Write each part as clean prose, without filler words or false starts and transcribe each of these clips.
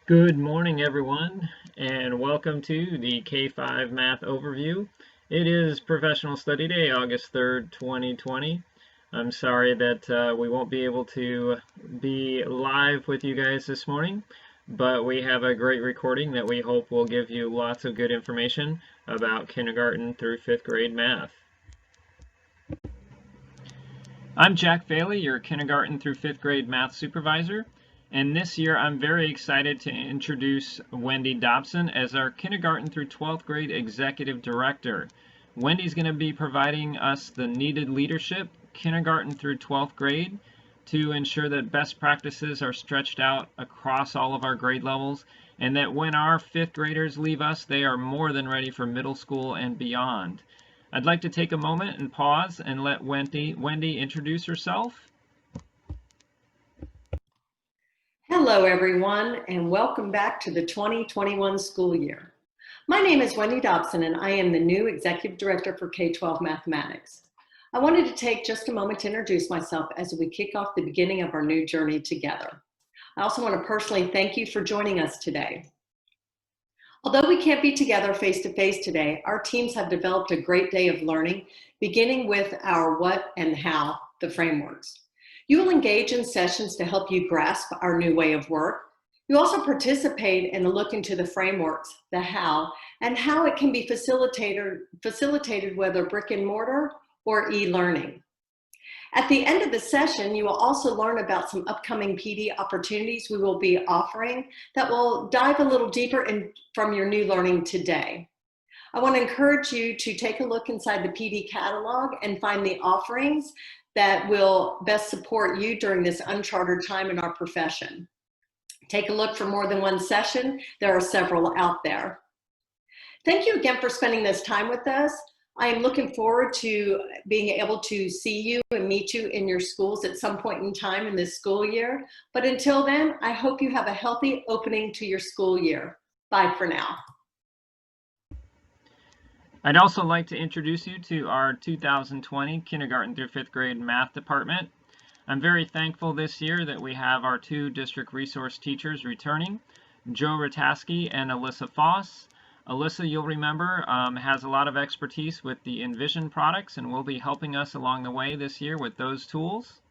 Good morning, everyone, and welcome to the K-5 Math Overview. It is Professional Study Day, August 3rd, 2020. I'm sorry that we won't be able to be live with you guys this morning, but we have a great recording that we hope will give you lots of good information about kindergarten through 5th grade math. I'm Jack Bailey, your kindergarten through 5th grade math supervisor. And this year, I'm very excited to introduce Wendy Dobson as our kindergarten through 12th grade executive director. Wendy's going to be providing us the needed leadership, kindergarten through 12th grade, to ensure that best practices are stretched out across all of our grade levels, and that when our 5th graders leave us, they are more than ready for middle school and beyond. I'd like to take a moment and pause and let Wendy introduce herself. Hello, everyone, and welcome back to the 2021 school year. My name is Wendy Dobson, and I am the new Executive Director for K-12 Mathematics. I wanted to take just a moment to introduce myself as we kick off the beginning of our new journey together. I also want to personally thank you for joining us today. Although we can't be together face-to-face today, our teams have developed a great day of learning, beginning with our what and how, the frameworks. You will engage in sessions to help you grasp our new way of work. You also participate in a look into the frameworks, the how, and how it can be facilitated whether brick and mortar or e-learning. At the end of the session, you will also learn about some upcoming PD opportunities we will be offering that will dive a little deeper from your new learning today. I want to encourage you to take a look inside the PD catalog and find the offerings that will best support you during this uncharted time in our profession. Take a look for more than one session. There are several out there. Thank you again for spending this time with us. I am looking forward to being able to see you and meet you in your schools at some point in time in this school year. But until then, I hope you have a healthy opening to your school year. Bye for now. I'd also like to introduce you to our 2020 kindergarten through 5th grade math department. I'm very thankful this year that we have our two district resource teachers returning, Joe Rataski and Alyssa Foss. Alyssa, you'll remember, has a lot of expertise with the Envision products and will be helping us along the way this year with those tools.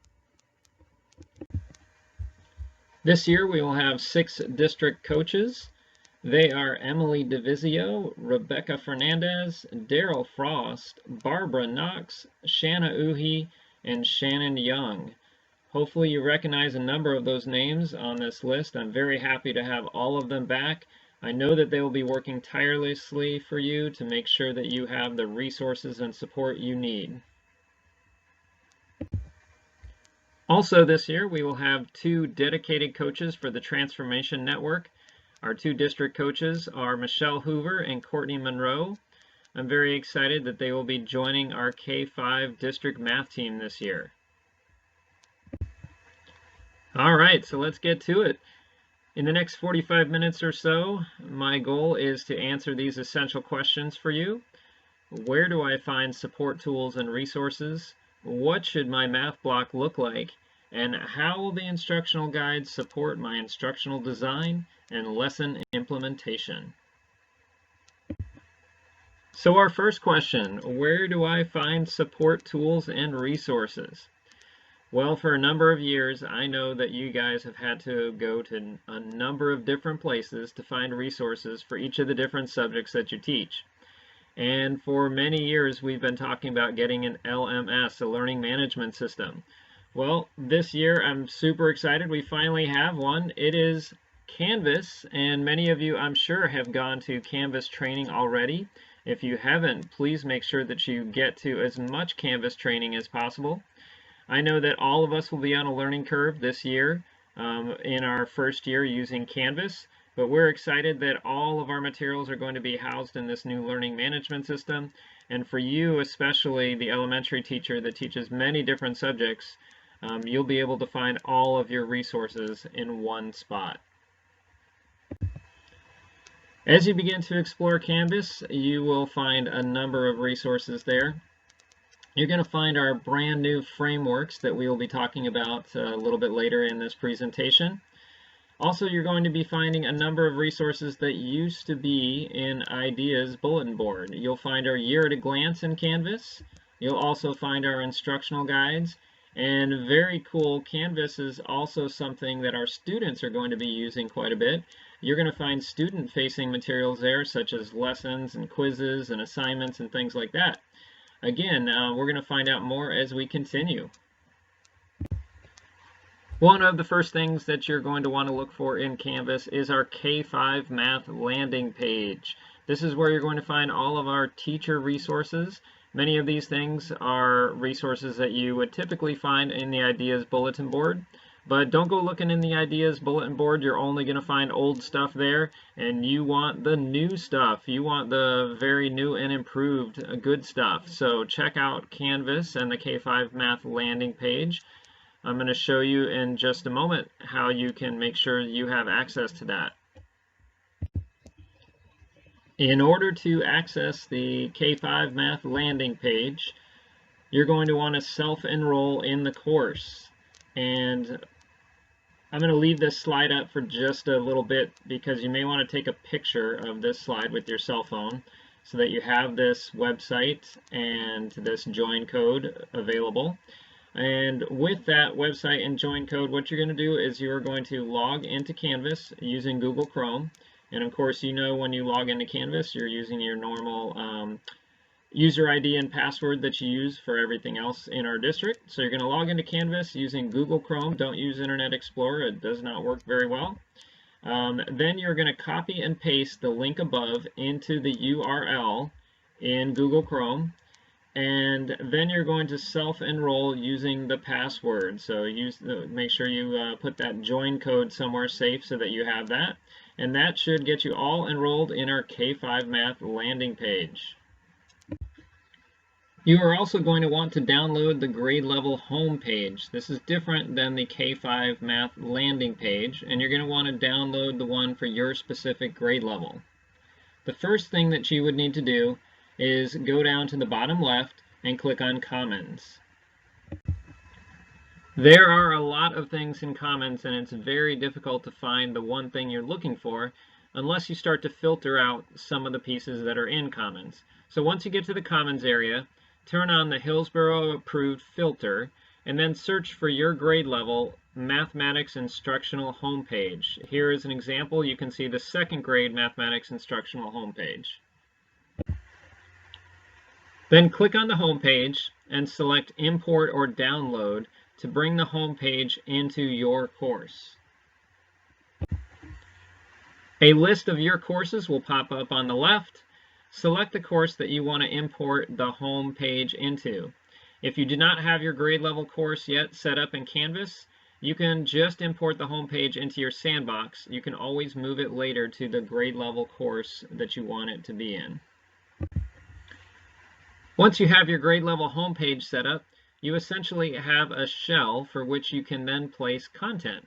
This year we will have 6 district coaches. They are Emily DeVizio, Rebecca Fernandez, Daryl Frost, Barbara Knox, Shanna Uhi, and Shannon Young. Hopefully you recognize a number of those names on this list. I'm very happy to have all of them back. I know that they will be working tirelessly for you to make sure that you have the resources and support you need. Also this year we will have 2 dedicated coaches for the Transformation Network. Our 2 district coaches are Michelle Hoover and Courtney Monroe. I'm very excited that they will be joining our K-5 district math team this year. All right, so let's get to it. In the next 45 minutes or so, my goal is to answer these essential questions for you. Where do I find support tools and resources? What should my math block look like? And how will the instructional guides support my instructional design and lesson implementation? So our first question, where do I find support tools and resources? Well, for a number of years, I know that you guys have had to go to a number of different places to find resources for each of the different subjects that you teach. And for many years, we've been talking about getting an LMS, a learning management system. Well, this year I'm super excited. We finally have one. It is Canvas, and many of you, I'm sure, have gone to Canvas training already. If you haven't, please make sure that you get to as much Canvas training as possible. I know that all of us will be on a learning curve this year in our first year using Canvas, but we're excited that all of our materials are going to be housed in this new learning management system. And for you, especially the elementary teacher that teaches many different subjects, you'll be able to find all of your resources in one spot. As you begin to explore Canvas, you will find a number of resources there. You're going to find our brand new frameworks that we will be talking about a little bit later in this presentation. Also, you're going to be finding a number of resources that used to be in Ideas bulletin board. You'll find our year at a glance in Canvas. You'll also find our instructional guides. And very cool, Canvas is also something that our students are going to be using quite a bit. You're going to find student-facing materials there, such as lessons and quizzes and assignments and things like that. Again, we're going to find out more as we continue. One of the first things that you're going to want to look for in Canvas is our K5 Math landing page. This is where you're going to find all of our teacher resources. Many of these things are resources that you would typically find in the Ideas bulletin board. But don't go looking in the Ideas bulletin board. You're only going to find old stuff there, and you want the new stuff. You want the very new and improved good stuff. So check out Canvas and the K5 Math landing page. I'm going to show you in just a moment how you can make sure you have access to that. In order to access the K5 Math landing page, you're going to want to self-enroll in the course. And I'm going to leave this slide up for just a little bit because you may want to take a picture of this slide with your cell phone so that you have this website and this join code available. And with that website and join code, what you're going to do is you're going to log into Canvas using Google Chrome. And of course, you know when you log into Canvas, you're using your normal user ID and password that you use for everything else in our district. So you're going to log into Canvas using Google Chrome. Don't use Internet Explorer. It does not work very well. Then you're going to copy and paste the link above into the URL in Google Chrome. And then you're going to self-enroll using the password. So make sure you put that join code somewhere safe so that you have that. And that should get you all enrolled in our K5 Math landing page. You are also going to want to download the grade level home page. This is different than the K5 Math landing page, and you're going to want to download the one for your specific grade level. The first thing that you would need to do is go down to the bottom left and click on Commons. There are a lot of things in Commons, and it's very difficult to find the one thing you're looking for unless you start to filter out some of the pieces that are in Commons. So once you get to the Commons area, turn on the Hillsborough Approved filter, and then search for your grade level Mathematics Instructional homepage. Here is an example. You can see the second grade Mathematics Instructional homepage. Then click on the home page and select Import or Download to bring the home page into your course. A list of your courses will pop up on the left. Select the course that you want to import the home page into. If you do not have your grade level course yet set up in Canvas, you can just import the home page into your sandbox. You can always move it later to the grade level course that you want it to be in. Once you have your grade level homepage set up, you essentially have a shell for which you can then place content.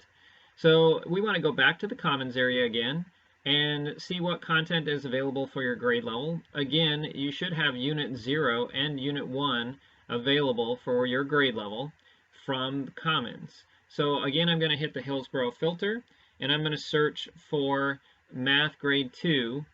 So we want to go back to the Commons area again and see what content is available for your grade level. Again, you should have Unit 0 and Unit 1 available for your grade level from Commons. So again, I'm going to hit the Hillsborough filter, and I'm going to search for Math Grade 2.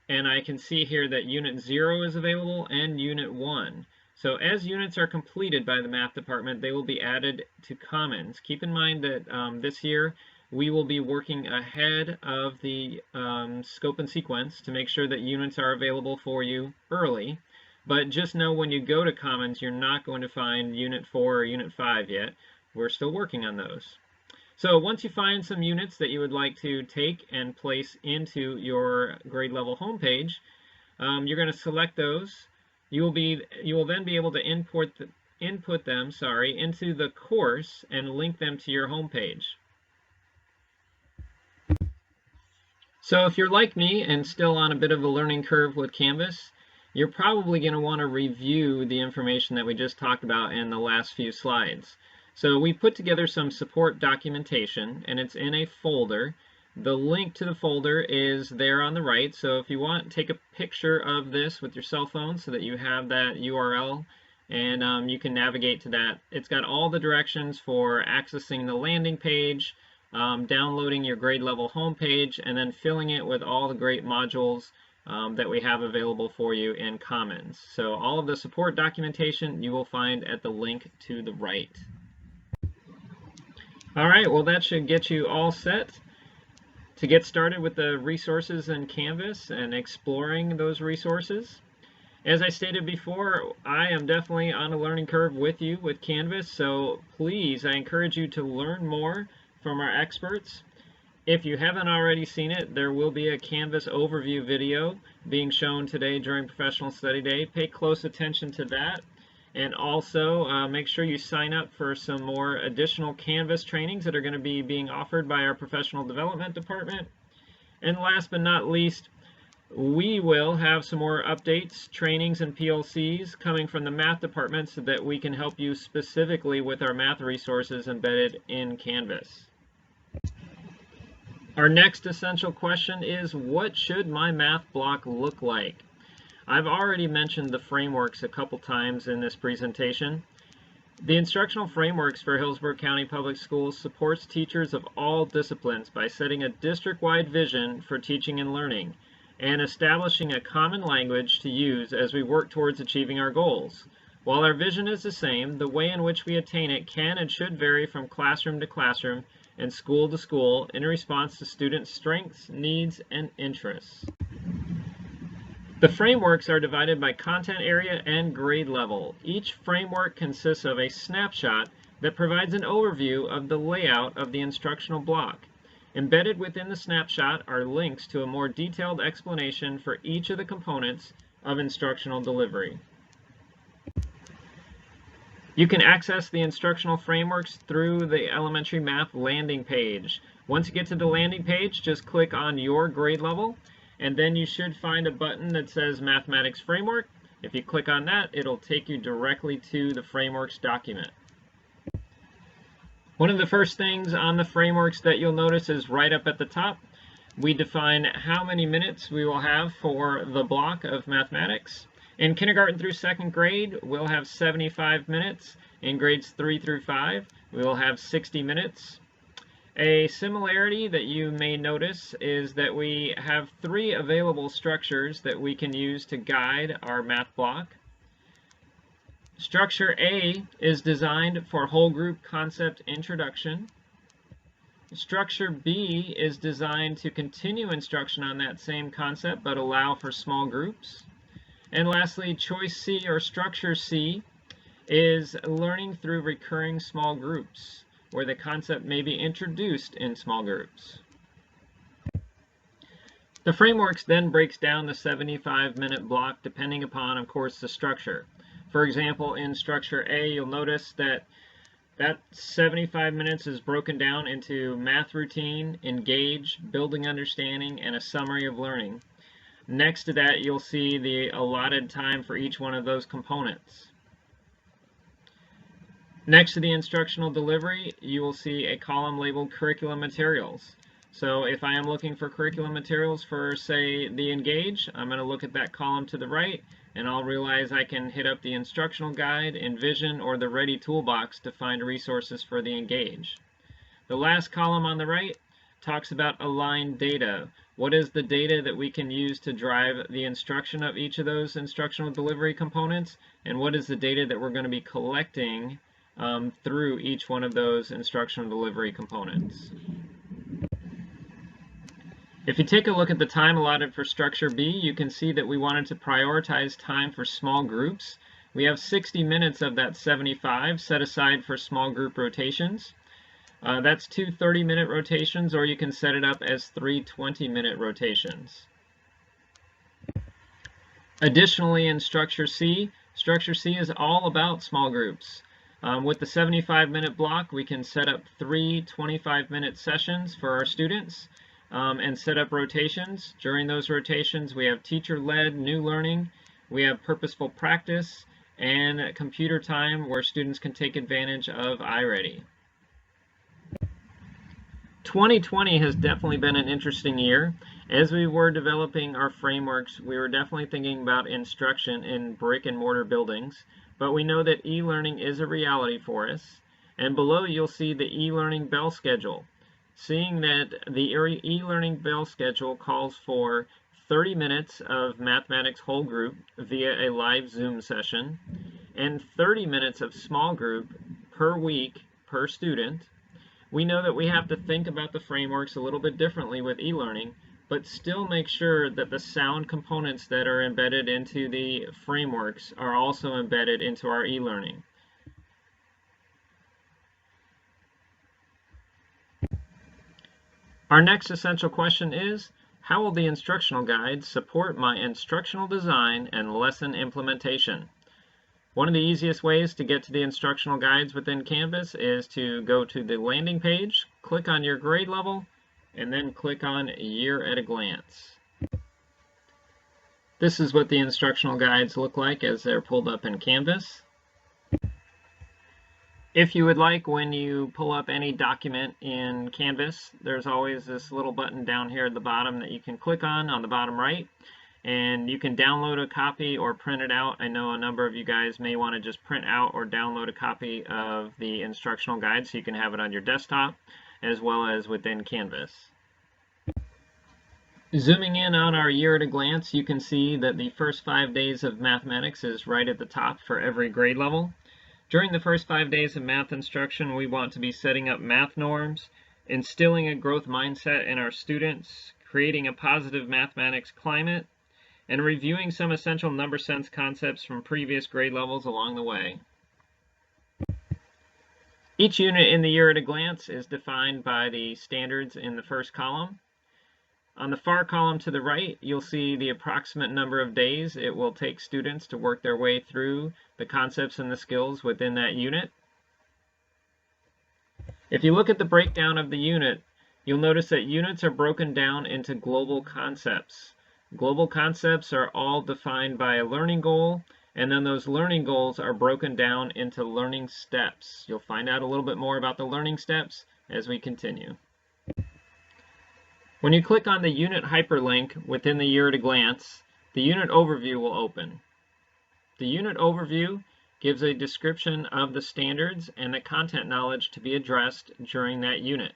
And I can see here that Unit 0 is available and Unit 1. So as units are completed by the math department, they will be added to Commons. Keep in mind that this year we will be working ahead of the scope and sequence to make sure that units are available for you early. But just know when you go to Commons, you're not going to find Unit 4 or Unit 5 yet. We're still working on those. So once you find some units that you would like to take and place into your grade level homepage, you're going to select those. You will then be able to input them into the course and link them to your homepage. So if you're like me and still on a bit of a learning curve with Canvas, you're probably going to want to review the information that we just talked about in the last few slides. So we put together some support documentation, and it's in a folder. The link to the folder is there on the right, so if you want, take a picture of this with your cell phone so that you have that URL, and you can navigate to that. It's got all the directions for accessing the landing page, downloading your grade level homepage, and then filling it with all the great modules that we have available for you in Commons. So all of the support documentation you will find at the link to the right. All right, well, that should get you all set to get started with the resources in Canvas and exploring those resources. As I stated before, I am definitely on a learning curve with you with Canvas, so please, I encourage you to learn more from our experts. If you haven't already seen it, there will be a Canvas overview video being shown today during Professional Study Day. Pay close attention to that. And also make sure you sign up for some more additional Canvas trainings that are going to be being offered by our Professional Development Department. And last but not least, we will have some more updates, trainings, and PLCs coming from the math department so that we can help you specifically with our math resources embedded in Canvas. Our next essential question is, what should my math block look like? I've already mentioned the frameworks a couple times in this presentation. The Instructional Frameworks for Hillsborough County Public Schools supports teachers of all disciplines by setting a district-wide vision for teaching and learning and establishing a common language to use as we work towards achieving our goals. While our vision is the same, the way in which we attain it can and should vary from classroom to classroom and school to school in response to students' strengths, needs, and interests. The frameworks are divided by content area and grade level. Each framework consists of a snapshot that provides an overview of the layout of the instructional block. Embedded within the snapshot are links to a more detailed explanation for each of the components of instructional delivery. You can access the instructional frameworks through the elementary math landing page. Once you get to the landing page, just click on your grade level, and then you should find a button that says Mathematics Framework. If you click on that, it'll take you directly to the frameworks document. One of the first things on the frameworks that you'll notice is right up at the top. We define how many minutes we will have for the block of mathematics. In kindergarten through second grade, we'll have 75 minutes. In grades 3 through 5, we will have 60 minutes. A similarity that you may notice is that we have 3 available structures that we can use to guide our math block. Structure A is designed for whole group concept introduction. Structure B is designed to continue instruction on that same concept but allow for small groups. And lastly, Choice C or Structure C is learning through recurring small groups, where the concept may be introduced in small groups. The frameworks then breaks down the 75-minute block depending upon, of course, the structure. For example, in Structure A, you'll notice that 75 minutes is broken down into math routine, engage, building understanding, and a summary of learning. Next to that, you'll see the allotted time for each one of those components. Next to the instructional delivery, you will see a column labeled curriculum materials. So if I am looking for curriculum materials for, say, the Engage, I'm going to look at that column to the right, and I'll realize I can hit up the Instructional Guide, Envision, or the Ready Toolbox to find resources for the Engage. The last column on the right talks about aligned data. What is the data that we can use to drive the instruction of each of those instructional delivery components, and what is the data that we're going to be collecting through each one of those instructional delivery components. If you take a look at the time allotted for Structure B, you can see that we wanted to prioritize time for small groups. We have 60 minutes of that 75 set aside for small group rotations. That's 2 30-minute rotations, or you can set it up as 3 20-minute rotations. Additionally, in Structure C is all about small groups. With the 75-minute block, we can set up 3 25-minute sessions for our students and set up rotations. During those rotations, we have teacher-led new learning, we have purposeful practice, and computer time where students can take advantage of iReady. 2020 has definitely been an interesting year. As we were developing our frameworks, we were definitely thinking about instruction in brick and mortar buildings, but we know that e-learning is a reality for us. And below you'll see the e-learning bell schedule. seeing that the e-learning bell schedule calls for 30 minutes of mathematics whole group via a live Zoom session and 30 minutes of small group per week per student, we know that we have to think about the frameworks a little bit differently with e-learning, but still make sure that the sound components that are embedded into the frameworks are also embedded into our e-learning. Our next essential question is, how will the instructional guides support my instructional design and lesson implementation? One of the easiest ways to get to the instructional guides within Canvas is to go to the landing page, click on your grade level, and then click on Year at a Glance. This is what the instructional guides look like as they're pulled up in Canvas. If you would like, when you pull up any document in Canvas, there's always this little button down here at the bottom that you can click on the bottom right, and you can download a copy or print it out. I know a number of you guys may want to just print out or download a copy of the instructional guide so you can have it on your desktop as well as within Canvas. Zooming in on our year at a glance, you can see that the first 5 days of mathematics is right at the top for every grade level. During the first 5 days of math instruction, we want to be setting up math norms, instilling a growth mindset in our students, creating a positive mathematics climate, and reviewing some essential number sense concepts from previous grade levels along the way. Each unit in the year at a glance is defined by the standards in the first column. On the far column to the right, you'll see the approximate number of days it will take students to work their way through the concepts and the skills within that unit. If you look at the breakdown of the unit, you'll notice that units are broken down into global concepts. Global concepts are all defined by a learning goal, and then those learning goals are broken down into learning steps. You'll find out a little bit more about the learning steps as we continue. When you click on the unit hyperlink within the year at a glance, the unit overview will open. The unit overview gives a description of the standards and the content knowledge to be addressed during that unit.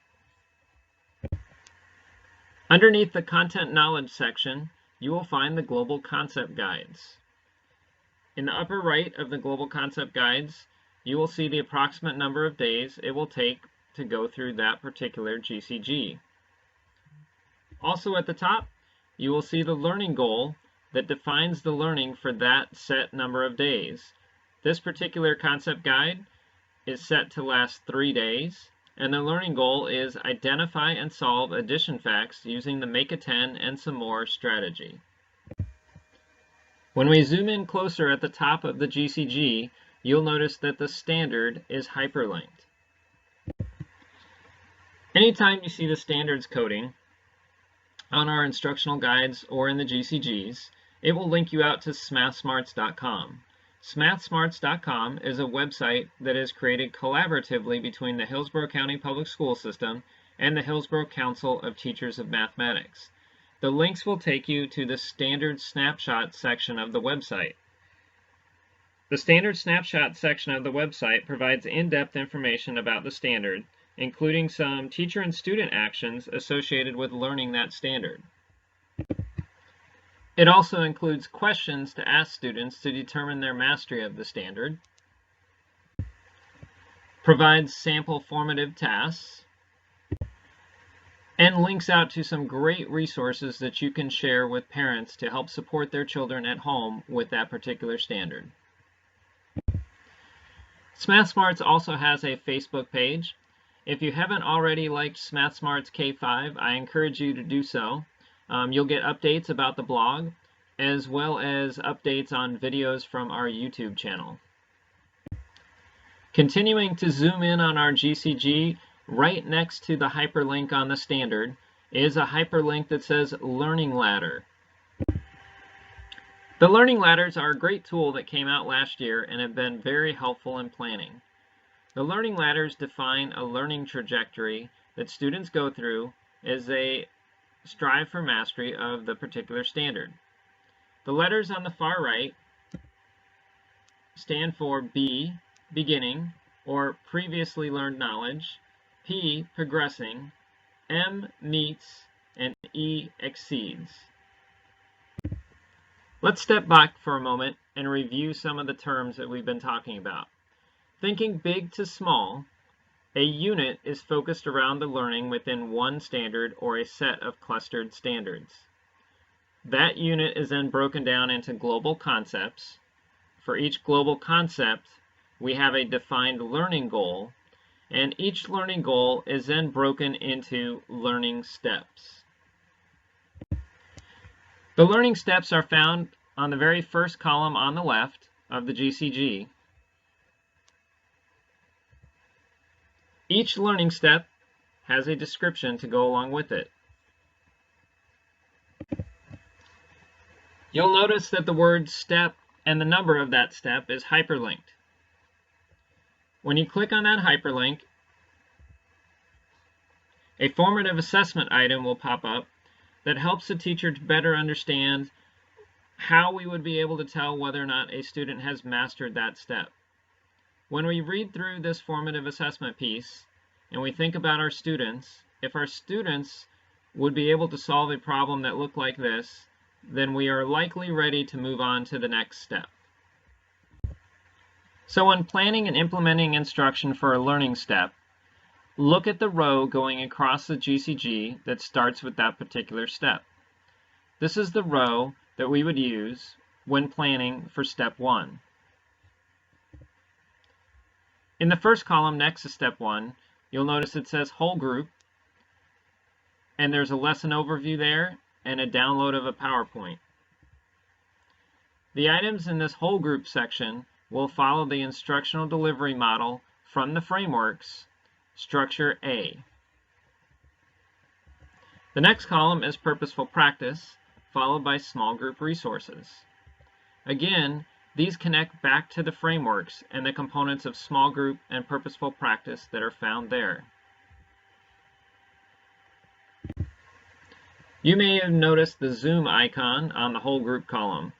Underneath the content knowledge section, you will find the global concept guides. In the upper right of the global concept guides, you will see the approximate number of days it will take to go through that particular GCG. Also at the top, you will see the learning goal that defines the learning for that set number of days. This particular concept guide is set to last 3 days, and the learning goal is identify and solve addition facts using the Make a 10 and some more strategy. When we zoom in closer at the top of the GCG, you'll notice that the standard is hyperlinked. Anytime you see the standards coding on our instructional guides or in the GCGs, it will link you out to SMathSmarts.com. SMathSmarts.com is a website that is created collaboratively between the Hillsborough County Public School System and the Hillsborough Council of Teachers of Mathematics. The links will take you to the Standard Snapshot section of the website. The Standard Snapshot section of the website provides in-depth information about the standard, including some teacher and student actions associated with learning that standard. It also includes questions to ask students to determine their mastery of the standard, provides sample formative tasks, and links out to some great resources that you can share with parents to help support their children at home with that particular standard. SmathSmarts also has a Facebook page. If you haven't already liked SmathSmarts K5, I encourage you to do so. You'll get updates about the blog, as well as updates on videos from our YouTube channel. Continuing to zoom in on our GCG, right next to the hyperlink on the standard is a hyperlink that says Learning Ladder. The Learning Ladders are a great tool that came out last year and have been very helpful in planning. The Learning Ladders define a learning trajectory that students go through as they strive for mastery of the particular standard. The letters on the far right stand for B, beginning, or previously learned knowledge, P, progressing, M meets, and E exceeds. Let's step back for a moment and review some of the terms that we've been talking about. Thinking big to small, a unit is focused around the learning within one standard or a set of clustered standards. That unit is then broken down into global concepts. For each global concept, we have a defined learning goal, and each learning goal is then broken into learning steps. The learning steps are found on the very first column on the left of the GCG. Each learning step has a description to go along with it. You'll notice that the word step and the number of that step is hyperlinked. When you click on that hyperlink, a formative assessment item will pop up that helps the teacher to better understand how we would be able to tell whether or not a student has mastered that step. When we read through this formative assessment piece and we think about our students, if our students would be able to solve a problem that looked like this, then we are likely ready to move on to the next step. So when planning and implementing instruction for a learning step, look at the row going across the GCG that starts with that particular step. This is the row that we would use when planning for step 1. In the first column next to step 1, you'll notice it says whole group, and there's a lesson overview there and a download of a PowerPoint. The items in this whole group section will follow the instructional delivery model from the frameworks, structure A. The next column is purposeful practice, followed by small group resources. Again, these connect back to the frameworks and the components of small group and purposeful practice that are found there. You may have noticed the Zoom icon on the whole group column.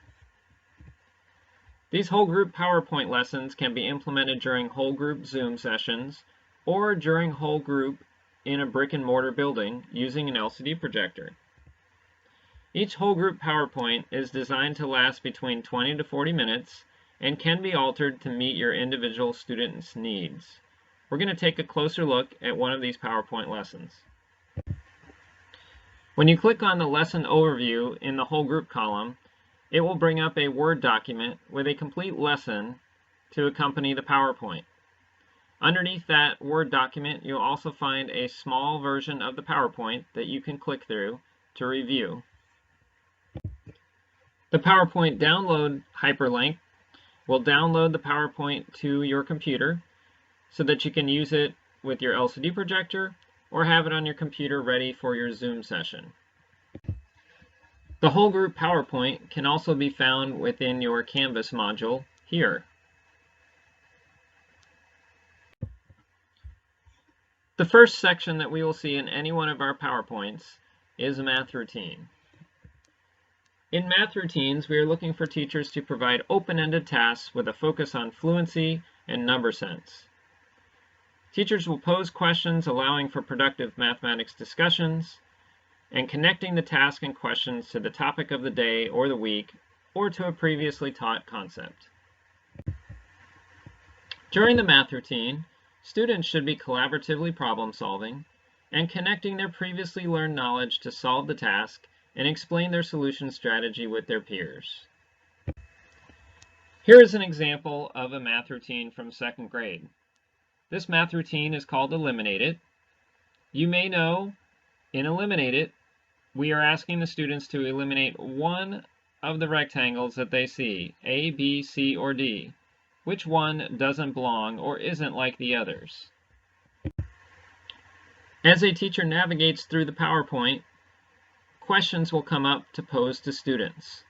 These whole group PowerPoint lessons can be implemented during whole group Zoom sessions or during whole group in a brick and mortar building using an LCD projector. Each whole group PowerPoint is designed to last between 20 to 40 minutes and can be altered to meet your individual student's needs. We're going to take a closer look at one of these PowerPoint lessons. When you click on the lesson overview in the whole group column, it will bring up a Word document with a complete lesson to accompany the PowerPoint. Underneath that Word document, you'll also find a small version of the PowerPoint that you can click through to review. The PowerPoint download hyperlink will download the PowerPoint to your computer so that you can use it with your LCD projector or have it on your computer ready for your Zoom session. The whole group PowerPoint can also be found within your Canvas module here. The first section that we will see in any one of our PowerPoints is a math routine. In math routines, we are looking for teachers to provide open-ended tasks with a focus on fluency and number sense. Teachers will pose questions allowing for productive mathematics discussions and connecting the task and questions to the topic of the day or the week or to a previously taught concept. During the math routine, students should be collaboratively problem solving and connecting their previously learned knowledge to solve the task and explain their solution strategy with their peers. Here is an example of a math routine from 2nd grade. This math routine is called Eliminate It. You may know in Eliminate It, we are asking the students to eliminate one of the rectangles that they see, A, B, C, or D. Which one doesn't belong or isn't like the others? As a teacher navigates through the PowerPoint, questions will come up to pose to students.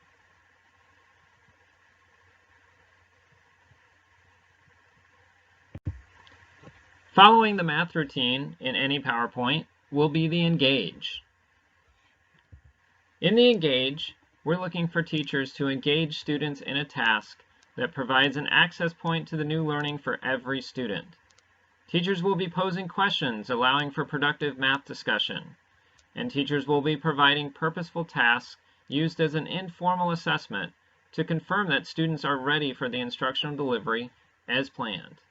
Following the math routine in any PowerPoint will be the Engage. In the Engage, we're looking for teachers to engage students in a task that provides an access point to the new learning for every student. Teachers will be posing questions, allowing for productive math discussion. And teachers will be providing purposeful tasks used as an informal assessment to confirm that students are ready for the instructional delivery as planned.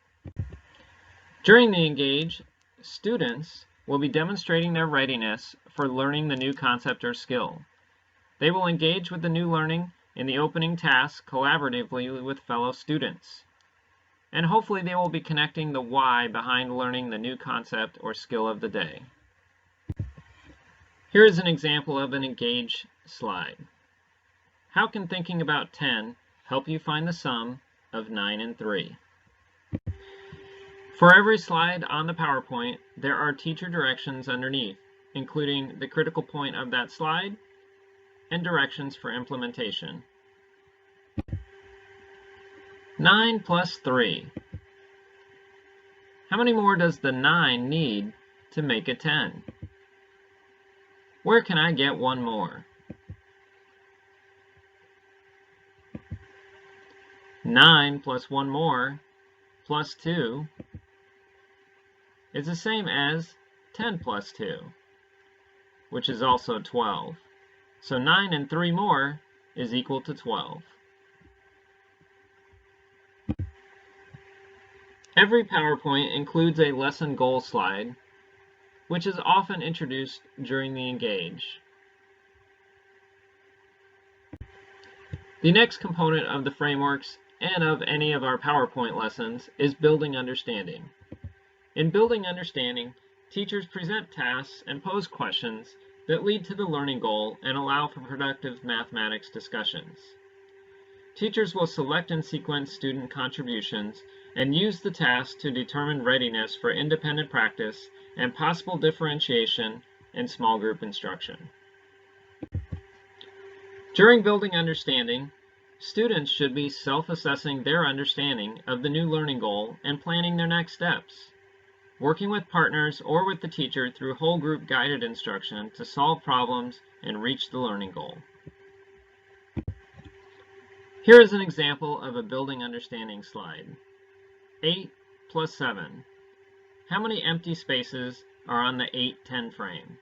During the Engage, students will be demonstrating their readiness for learning the new concept or skill. They will engage with the new learning in the opening task collaboratively with fellow students. And hopefully they will be connecting the why behind learning the new concept or skill of the day. Here is an example of an Engage slide. How can thinking about 10 help you find the sum of 9 and 3? For every slide on the PowerPoint, there are teacher directions underneath, including the critical point of that slide and directions for implementation. 9 plus 3. How many more does the 9 need to make a 10? Where can I get one more? 9 plus one more plus 2 is the same as 10 plus 2, which is also 12. So 9 and 3 more is equal to 12. Every PowerPoint includes a lesson goal slide, which is often introduced during the Engage. The next component of the frameworks and of any of our PowerPoint lessons is building understanding. In building understanding, teachers present tasks and pose questions that lead to the learning goal and allow for productive mathematics discussions. Teachers will select and sequence student contributions and use the task to determine readiness for independent practice and possible differentiation in small group instruction. During building understanding, students should be self-assessing their understanding of the new learning goal and planning their next steps, working with partners or with the teacher through whole group guided instruction to solve problems and reach the learning goal. Here is an example of a building understanding slide. 8 plus 7. How many empty spaces are on the 8-10 frame?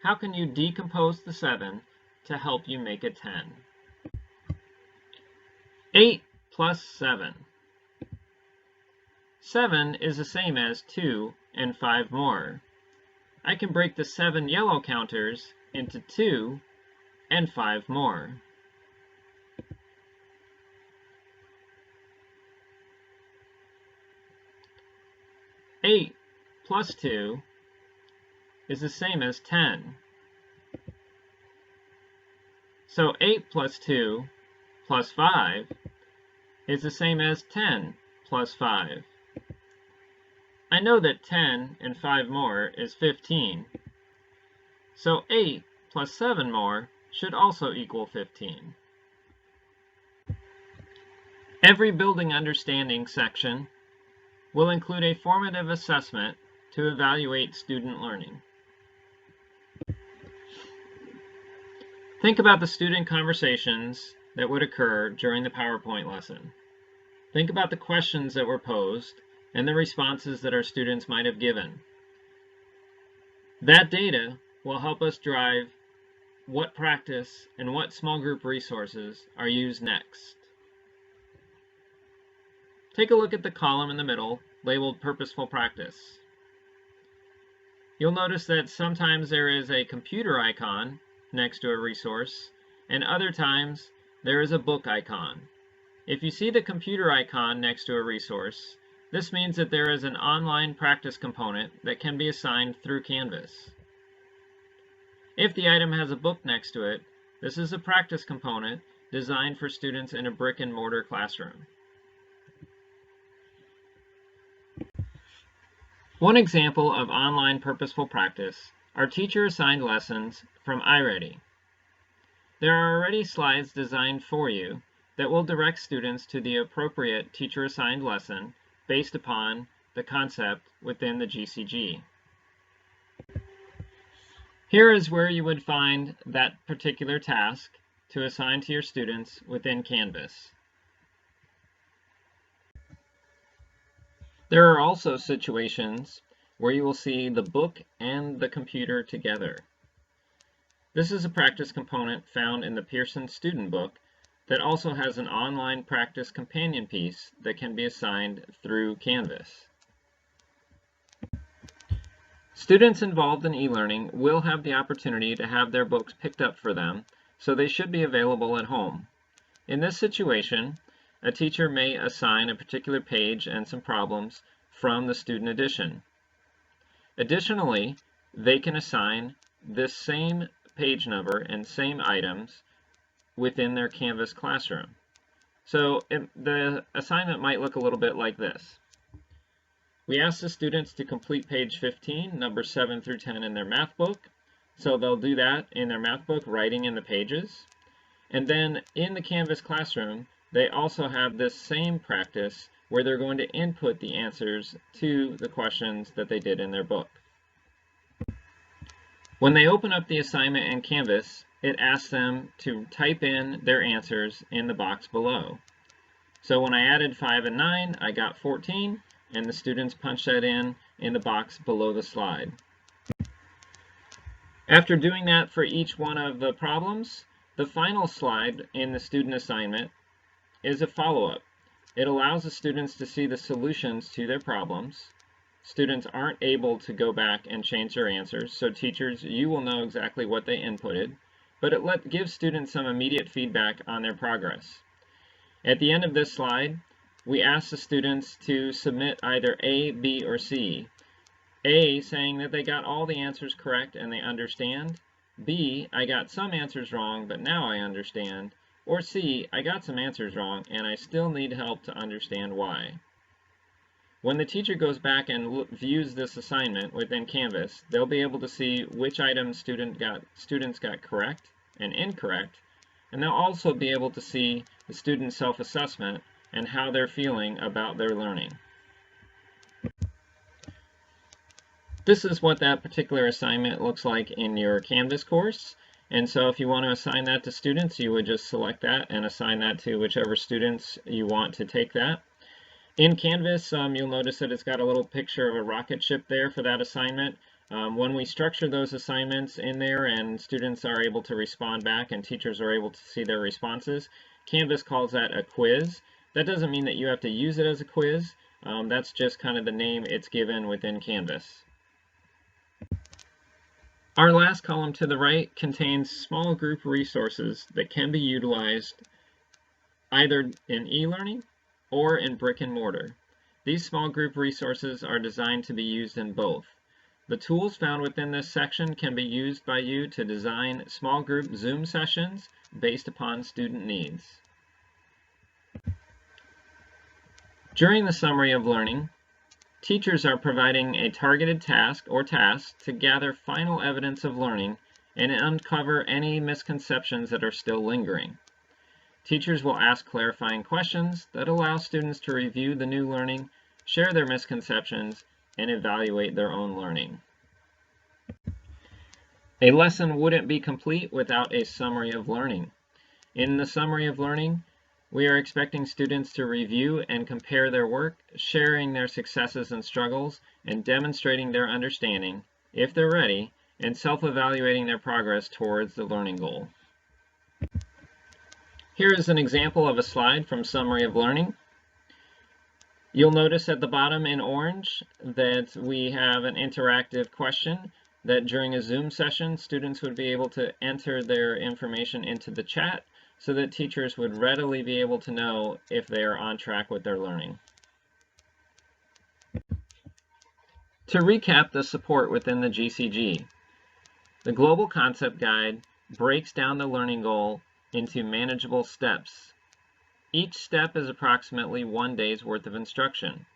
How can you decompose the 7 to help you make a 10? 8 plus 7. 7 is the same as 2 and 5 more. I can break the 7 yellow counters into 2 and 5 more. 8 plus 2 is the same as 10. So 8 plus 2 plus 5 is the same as 10 plus 5. I know that 10 and 5 more is 15. So 8 plus 7 more should also equal 15. Every building understanding section will include a formative assessment to evaluate student learning. Think about the student conversations that would occur during the PowerPoint lesson. Think about the questions that were posed and the responses that our students might have given. That data will help us drive what practice and what small group resources are used next. Take a look at the column in the middle labeled Purposeful Practice. You'll notice that sometimes there is a computer icon next to a resource, and other times there is a book icon. If you see the computer icon next to a resource, this means that there is an online practice component that can be assigned through Canvas. If the item has a book next to it, this is a practice component designed for students in a brick and mortar classroom. One example of online purposeful practice are teacher-assigned lessons from iReady. There are already slides designed for you that will direct students to the appropriate teacher-assigned lesson based upon the concept within the GCG. Here is where you would find that particular task to assign to your students within Canvas. There are also situations where you will see the book and the computer together. This is a practice component found in the Pearson Student Book that also has an online practice companion piece that can be assigned through Canvas. Students involved in e-learning will have the opportunity to have their books picked up for them, so they should be available at home. In this situation, a teacher may assign a particular page and some problems from the student edition. Additionally, they can assign this same page number and same items within their Canvas classroom. So the assignment might look a little bit like this. We ask the students to complete page 15, numbers 7 through 10 in their math book. So they'll do that in their math book, writing in the pages. And then in the Canvas classroom, they also have this same practice where they're going to input the answers to the questions that they did in their book. When they open up the assignment in Canvas, it asks them to type in their answers in the box below. So when I added 5 and 9, I got 14, and the students punched that in the box below the slide. After doing that for each one of the problems, the final slide in the student assignment is a follow-up. It allows the students to see the solutions to their problems. Students aren't able to go back and change their answers, so teachers, you will know exactly what they inputted, but it gives students some immediate feedback on their progress. At the end of this slide, we ask the students to submit either A, B, or C. A, saying that they got all the answers correct and they understand. B, I got some answers wrong, but now I understand. Or C, I got some answers wrong and I still need help to understand why. When the teacher goes back and views this assignment within Canvas, they'll be able to see which items students got correct and incorrect, and they'll also be able to see the student self-assessment and how they're feeling about their learning. This is what that particular assignment looks like in your Canvas course. And so if you want to assign that to students, you would just select that and assign that to whichever students you want to take that. In Canvas, you'll notice that it's got a little picture of a rocket ship there for that assignment. When we structure those assignments in there and students are able to respond back and teachers are able to see their responses, Canvas calls that a quiz. That doesn't mean that you have to use it as a quiz. That's just kind of the name it's given within Canvas. Our last column to the right contains small group resources that can be utilized either in e-learning or in brick and mortar. These small group resources are designed to be used in both. The tools found within this section can be used by you to design small group Zoom sessions based upon student needs. During the summary of learning, teachers are providing a targeted task or tasks to gather final evidence of learning and uncover any misconceptions that are still lingering. Teachers will ask clarifying questions that allow students to review the new learning, share their misconceptions, and evaluate their own learning. A lesson wouldn't be complete without a summary of learning. In the summary of learning, we are expecting students to review and compare their work, sharing their successes and struggles, and demonstrating their understanding, if they're ready, and self-evaluating their progress towards the learning goal. Here is an example of a slide from Summary of Learning. You'll notice at the bottom in orange that we have an interactive question that during a Zoom session, students would be able to enter their information into the chat so that teachers would readily be able to know if they are on track with their learning. To recap the support within the GCG, the Global Concept Guide breaks down the learning goal into manageable steps. Each step is approximately 1 day's worth of instruction.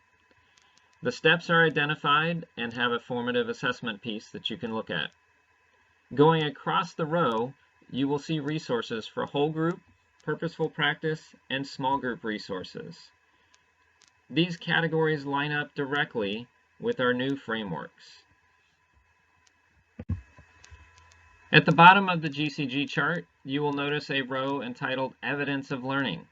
The steps are identified and have a formative assessment piece that you can look at. Going across the row, you will see resources for whole group, purposeful practice, and small group resources. These categories line up directly with our new frameworks. At the bottom of the GCG chart, you will notice a row entitled Evidence of Learning.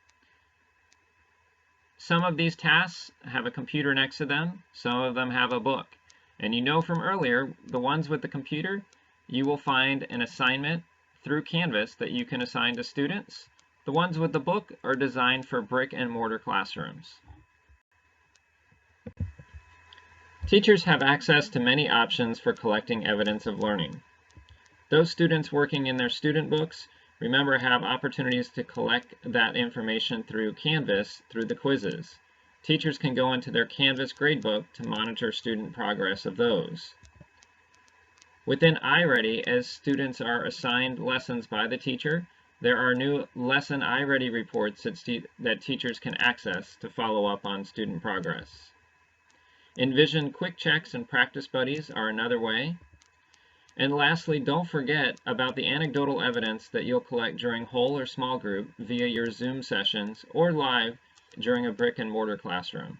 Some of these tasks have a computer next to them, some of them have a book. And you know from earlier, the ones with the computer, you will find an assignment through Canvas that you can assign to students. The ones with the book are designed for brick and mortar classrooms. Teachers have access to many options for collecting evidence of learning. Those students working in their student books, remember, have opportunities to collect that information through Canvas through the quizzes. Teachers can go into their Canvas gradebook to monitor student progress of those. Within iReady, as students are assigned lessons by the teacher, there are new Lesson iReady reports that teachers can access to follow up on student progress. Envision quick checks and practice buddies are another way. And lastly, don't forget about the anecdotal evidence that you'll collect during whole or small group via your Zoom sessions or live during a brick and mortar classroom.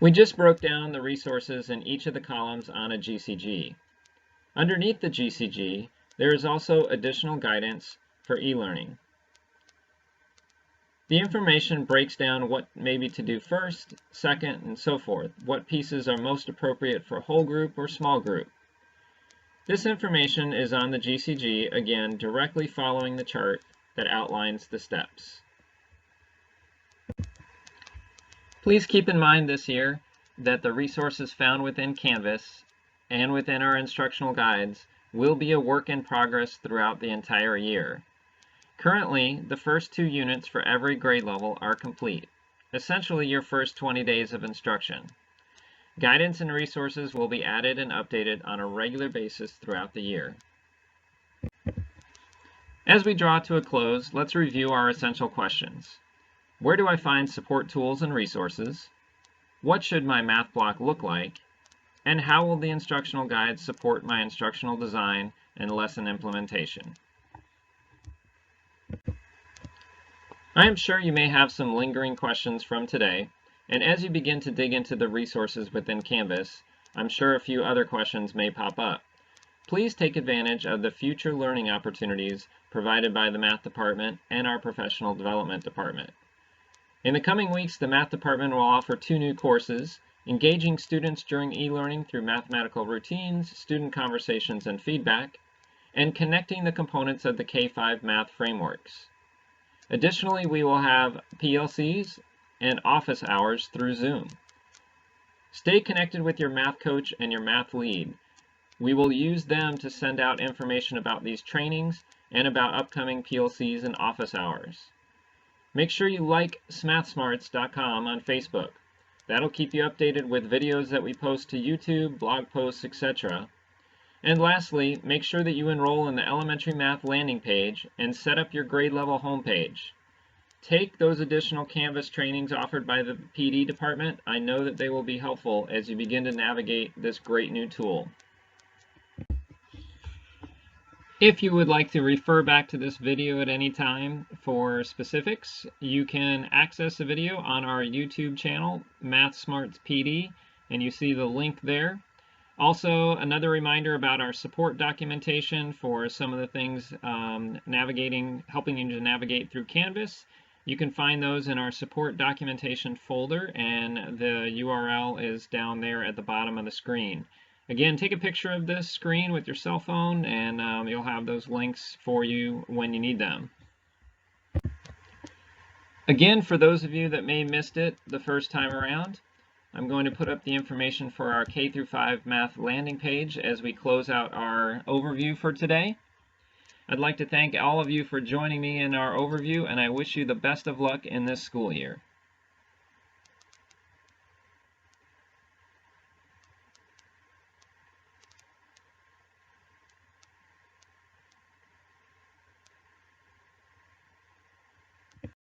We just broke down the resources in each of the columns on a GCG. Underneath the GCG, there is also additional guidance for e-learning. The information breaks down what maybe to do first, second, and so forth, what pieces are most appropriate for whole group or small group. This information is on the GCG, again, directly following the chart that outlines the steps. Please keep in mind this year that the resources found within Canvas and within our instructional guides will be a work in progress throughout the entire year. Currently, the first 2 units for every grade level are complete, essentially your first 20 days of instruction. Guidance and resources will be added and updated on a regular basis throughout the year. As we draw to a close, let's review our essential questions. Where do I find support tools and resources? What should my math block look like? And how will the instructional guides support my instructional design and lesson implementation? I am sure you may have some lingering questions from today, and as you begin to dig into the resources within Canvas, I'm sure a few other questions may pop up. Please take advantage of the future learning opportunities provided by the Math Department and our Professional Development Department. In the coming weeks, the Math Department will offer 2 new courses, engaging students during e-learning through mathematical routines, student conversations and feedback, and connecting the components of the K-5 math frameworks. Additionally, we will have PLCs and office hours through Zoom. Stay connected with your math coach and your math lead. We will use them to send out information about these trainings and about upcoming PLCs and office hours. Make sure you like SMathSmarts.com on Facebook. That'll keep you updated with videos that we post to YouTube, blog posts, etc. And lastly, make sure that you enroll in the Elementary Math landing page and set up your grade level homepage. Take those additional Canvas trainings offered by the PD department. I know that they will be helpful as you begin to navigate this great new tool. If you would like to refer back to this video at any time for specifics, you can access the video on our YouTube channel, Math Smarts PD, and you see the link there. Also, another reminder about our support documentation for some of the things helping you to navigate through Canvas. You can find those in our support documentation folder, and the URL is down there at the bottom of the screen. Again, take a picture of this screen with your cell phone, and you'll have those links for you when you need them. Again, for those of you that may have missed it the first time around, I'm going to put up the information for our K-5 math landing page as we close out our overview for today. I'd like to thank all of you for joining me in our overview, and I wish you the best of luck in this school year.